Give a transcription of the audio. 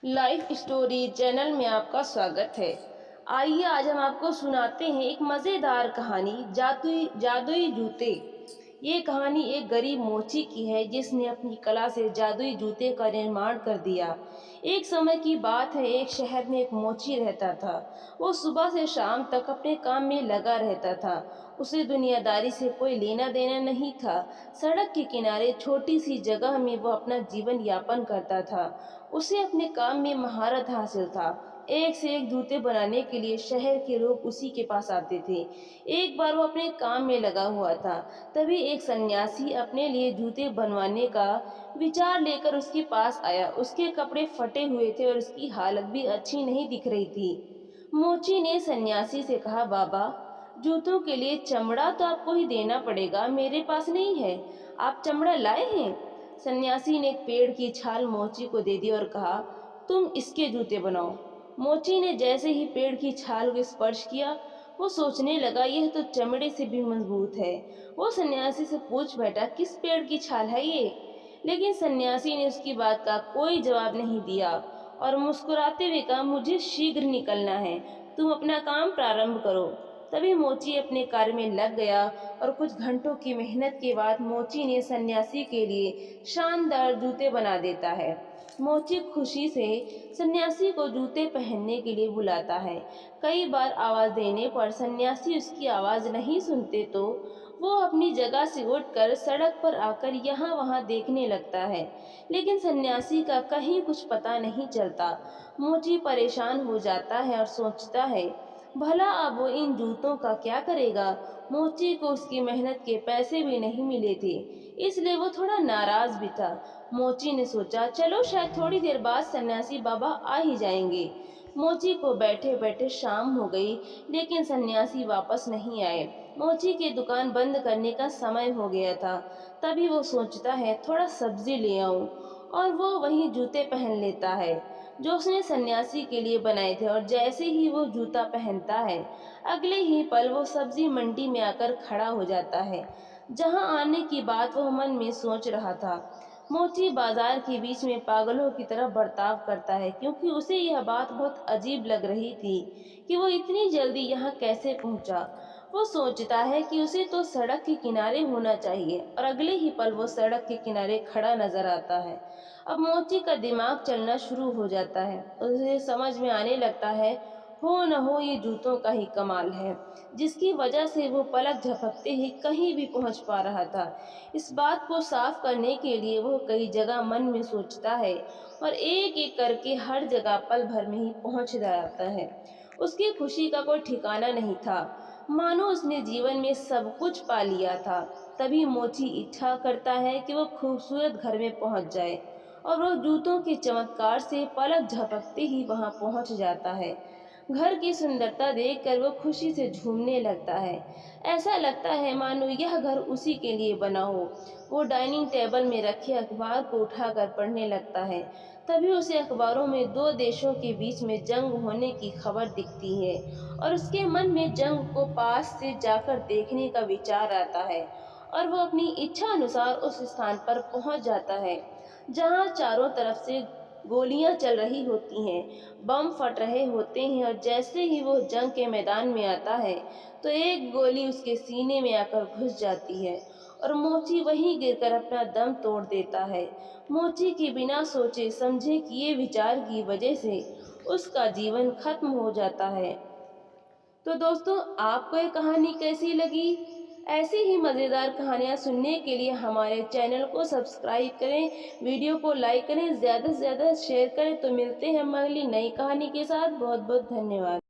Life story channel में आपका स्वागत है। आइए आज हम आपको सुनाते हैं एक मज़ेदार कहानी, जादुई जादुई जूते। ये कहानी एक गरीब मोची की है जिसने अपनी कला से जादुई जूते का निर्माण कर दिया। एक समय की बात है, एक शहर में एक मोची रहता था। वो सुबह से शाम तक अपने काम में लगा रहता था। उसे दुनियादारी से कोई लेना देना नहीं था। सड़क के किनारे छोटी सी जगह में वो अपना जीवन यापन करता था। उसे अपने काम में महारत हासिल था। एक से एक जूते बनाने के लिए शहर के लोग उसी के पास आते थे। एक बार वो अपने काम में लगा हुआ था, तभी एक सन्यासी अपने लिए जूते बनवाने का विचार लेकर उसके पास आया। उसके कपड़े फटे हुए थे और उसकी हालत भी अच्छी नहीं दिख रही थी। मोची ने सन्यासी से कहा, बाबा, जूतों के लिए चमड़ा तो आपको ही देना पड़ेगा, मेरे पास नहीं है। आप चमड़ा लाए हैं? सन्यासी ने एक पेड़ की छाल मोची को दे दी और कहा, तुम इसके जूते बनाओ। मोची ने जैसे ही पेड़ की छाल को स्पर्श किया, वो सोचने लगा, यह तो चमड़े से भी मजबूत है। वो सन्यासी से पूछ बैठा, किस पेड़ की छाल है ये? लेकिन सन्यासी ने उसकी बात का कोई जवाब नहीं दिया और मुस्कुराते हुए कहा, मुझे शीघ्र निकलना है, तुम अपना काम प्रारंभ करो। तभी मोची अपने कार्य में लग गया और कुछ घंटों की मेहनत के बाद मोची ने सन्यासी के लिए शानदार जूते बना देता है। मोची खुशी से सन्यासी को जूते पहनने के लिए बुलाता है। कई बार आवाज़ देने पर सन्यासी उसकी आवाज़ नहीं सुनते तो वो अपनी जगह से उठकर सड़क पर आकर यहाँ वहाँ देखने लगता है, लेकिन सन्यासी का कहीं कुछ पता नहीं चलता। मोची परेशान हो जाता है और सोचता है, भला अब वो इन जूतों का क्या करेगा। मोची को उसकी मेहनत के पैसे भी नहीं मिले थे, इसलिए वो थोड़ा नाराज भी था। मोची ने सोचा, चलो शायद थोड़ी देर बाद सन्यासी बाबा आ ही जाएंगे। मोची को बैठे बैठे शाम हो गई, लेकिन सन्यासी वापस नहीं आए। मोची की दुकान बंद करने का समय हो गया था। तभी वो सोचता है, थोड़ा सब्जी ले आऊं, और वो वही जूते पहन लेता है जो उसने सन्यासी के लिए बनाए थे। और जैसे ही वो जूता पहनता है, अगले ही पल वो सब्जी मंडी में आकर खड़ा हो जाता है, जहां आने की बात वो मन में सोच रहा था। मोची बाजार के बीच में पागलों की तरह बर्ताव करता है, क्योंकि उसे यह बात बहुत अजीब लग रही थी कि वो इतनी जल्दी यहाँ कैसे पहुँचा। वो सोचता है कि उसे तो सड़क के किनारे होना चाहिए, और अगले ही पल वो सड़क के किनारे खड़ा नजर आता है। अब मोची का दिमाग चलना शुरू हो जाता है। उसे समझ में आने लगता है, हो न हो ये जूतों का ही कमाल है, जिसकी वजह से वो पलक झपकते ही कहीं भी पहुंच पा रहा था। इस बात को साफ करने के लिए वो कई जगह मन में सोचता है और एक एक करके हर जगह पल भर में ही पहुंच जाता है। उसकी खुशी का कोई ठिकाना नहीं था, मानो उसने जीवन में सब कुछ पा लिया था। तभी मोची इच्छा करता है कि वो खूबसूरत घर में पहुंच जाए, और वो जूतों के चमत्कार से पलक झपकते ही वहां पहुंच जाता है। घर की सुंदरता देखकर वो खुशी से झूमने लगता है। ऐसा लगता है मानो यह घर उसी के लिए बना हो। वो डाइनिंग टेबल में रखे अखबार को उठाकर पढ़ने लगता है। तभी उसे अखबारों में दो देशों के बीच में जंग होने की खबर दिखती है, और उसके मन में जंग को पास से जाकर देखने का विचार आता है, और वो अपनी इच्छा अनुसार उस स्थान पर पहुंच जाता है जहां चारों तरफ से गोलियां चल रही होती हैं, बम फट रहे होते हैं। और जैसे ही वो जंग के मैदान में आता है, तो एक गोली उसके सीने में आकर घुस जाती है, और मोची वहीं गिरकर अपना दम तोड़ देता है। मोची के बिना सोचे समझे किए विचार की वजह से उसका जीवन खत्म हो जाता है। तो दोस्तों, आपको ये कहानी कैसी लगी? ऐसी ही मज़ेदार कहानियाँ सुनने के लिए हमारे चैनल को सब्सक्राइब करें, वीडियो को लाइक करें, ज़्यादा से ज़्यादा शेयर करें। तो मिलते हैं हम अगली नई कहानी के साथ। बहुत बहुत धन्यवाद।